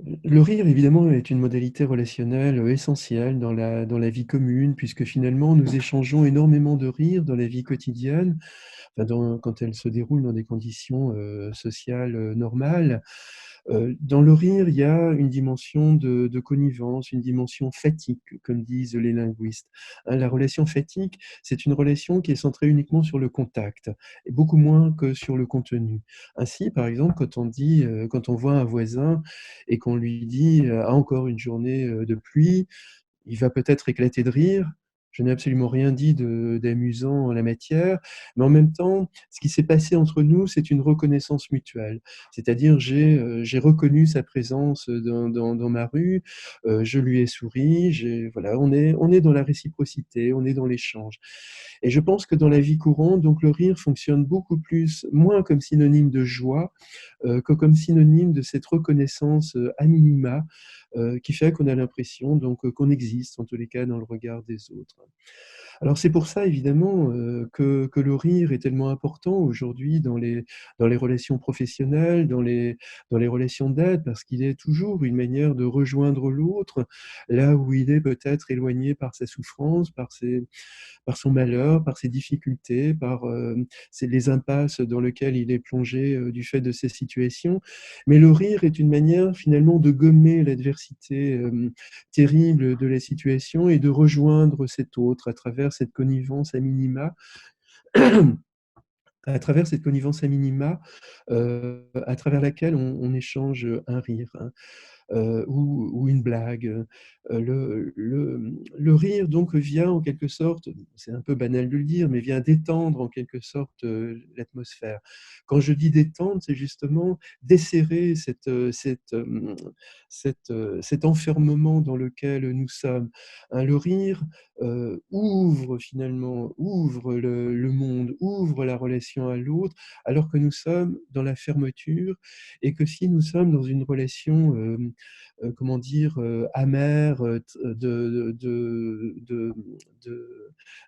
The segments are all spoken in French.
Le rire, évidemment, est une modalité relationnelle essentielle dans la vie commune, puisque finalement, nous échangeons énormément de rires dans la vie quotidienne, enfin, quand elle se déroule dans des conditions sociales normales. Dans le rire, il y a une dimension de connivence, une dimension phatique, comme disent les linguistes. Hein, la relation phatique, c'est une relation qui est centrée uniquement sur le contact, et beaucoup moins que sur le contenu. Ainsi, par exemple, quand on voit un voisin et qu'on lui dit ah, encore une journée de pluie, il va peut-être éclater de rire. Je n'ai absolument rien dit d'amusant en la matière, mais en même temps, ce qui s'est passé entre nous, c'est une reconnaissance mutuelle. C'est-à-dire, j'ai reconnu sa présence dans ma rue, je lui ai souri, voilà, on est dans la réciprocité, on est dans l'échange. Et je pense que dans la vie courante, donc le rire fonctionne beaucoup plus, moins comme synonyme de joie que comme synonyme de cette reconnaissance à minima qui fait qu'on a l'impression donc qu'on existe en tous les cas dans le regard des autres. Alors c'est pour ça évidemment que le rire est tellement important aujourd'hui dans les relations professionnelles, dans les relations d'aide, parce qu'il est toujours une manière de rejoindre l'autre là où il est peut-être éloigné par sa souffrance, par son malheur, par ses difficultés, par les impasses dans lesquelles il est plongé du fait de ces situations. Mais le rire est une manière finalement de gommer l'adversité terrible de la situation et de rejoindre cet autre à travers cette connivence à minima, à travers cette connivence à minima, à travers laquelle on échange un rire, hein, ou une blague. Le rire donc vient en quelque sorte, c'est un peu banal de le dire, mais vient détendre en quelque sorte l'atmosphère. Quand je dis détendre, c'est justement desserrer cet enfermement dans lequel nous sommes. Hein, le rire ouvre finalement, ouvre le monde, ouvre la relation à l'autre, alors que nous sommes dans la fermeture et que si nous sommes dans une relation, comment dire, amère, de,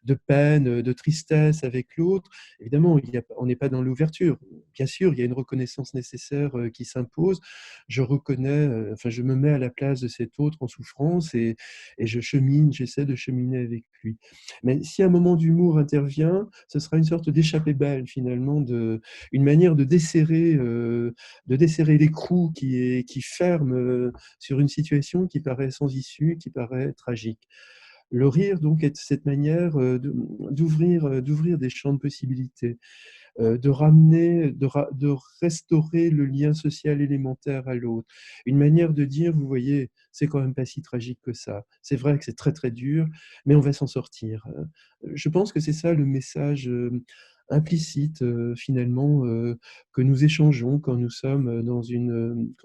de peine, de tristesse avec l'autre, évidemment, on n'est pas dans l'ouverture. Bien sûr, il y a une reconnaissance nécessaire qui s'impose. Je reconnais, enfin, je me mets à la place de cet autre en souffrance et j'essaie de cheminer avec lui. Mais si un moment d'humour intervient, ce sera une sorte d'échappée belle finalement, une manière de desserrer l'écrou qui ferme sur une situation qui paraît sans issue, qui paraît tragique. Le rire, donc, est cette manière d'ouvrir des champs de possibilités, de ramener, de restaurer le lien social élémentaire à l'autre. Une manière de dire, vous voyez, c'est quand même pas si tragique que ça. C'est vrai que c'est très très dur, mais on va s'en sortir. Je pense que c'est ça le message implicite finalement que nous échangeons quand nous sommes dans une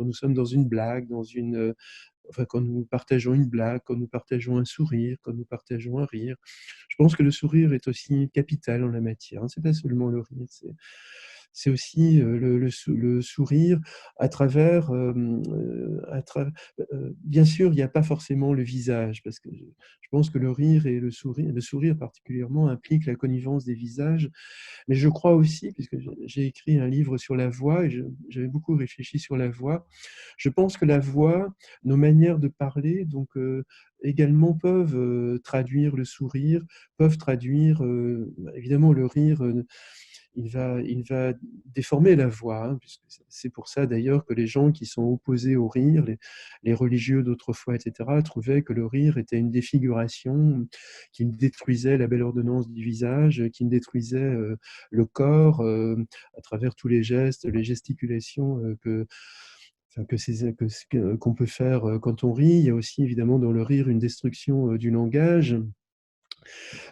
blague, enfin, quand nous partageons une blague, quand nous partageons un sourire, quand nous partageons un rire. Je pense que le sourire est aussi capital en la matière, hein. C'est pas seulement le rire, c'est aussi le sourire à travers, bien sûr, il n'y a pas forcément le visage, parce que je pense que le rire et le sourire particulièrement implique la connivence des visages, mais je crois aussi, puisque j'ai écrit un livre sur la voix et j'avais beaucoup réfléchi sur la voix, je pense que la voix, nos manières de parler, donc également peuvent traduire le sourire, peuvent traduire évidemment le rire. Il va déformer la voix, hein, puisque c'est pour ça d'ailleurs que les gens qui sont opposés au rire, les religieux d'autrefois, etc., trouvaient que le rire était une défiguration qui détruisait la belle ordonnance du visage, qui détruisait le corps à travers tous les gestes, les gesticulations enfin, qu'on peut faire quand on rit. Il y a aussi évidemment dans le rire une destruction du langage.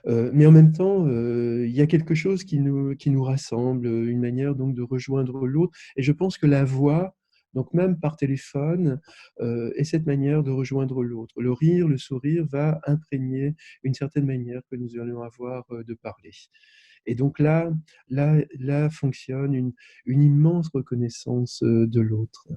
Mais en même temps, il y a quelque chose qui nous rassemble, une manière donc de rejoindre l'autre. Et je pense que la voix, donc même par téléphone, est cette manière de rejoindre l'autre. Le rire, le sourire va imprégner une certaine manière que nous allons avoir de parler. Et donc là fonctionne une immense reconnaissance de l'autre.